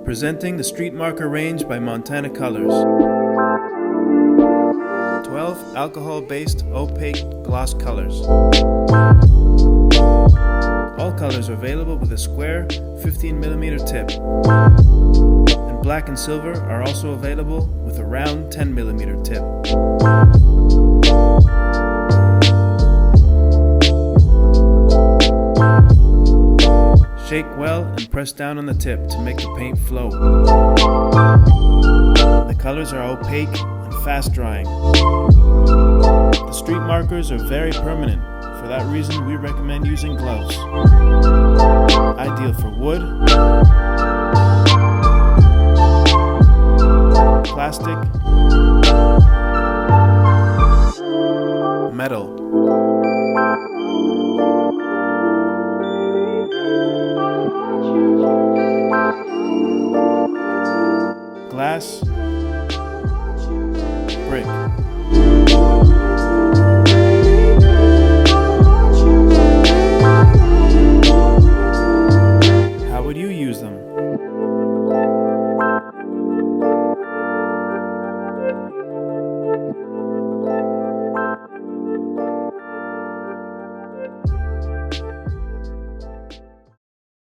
Presenting the Street Marker range by MontanaColors. 12 alcohol-based opaque gloss colors. All colors are available with a square 15mm tip. And black and silver are also available with a round 10mm tip. Shake well and press down on the tip to make the paint flow. The colors are opaque and fast drying. The street markers are very permanent. For that reason, we recommend using gloves. Ideal for wood, plastic, metal, glass, brick.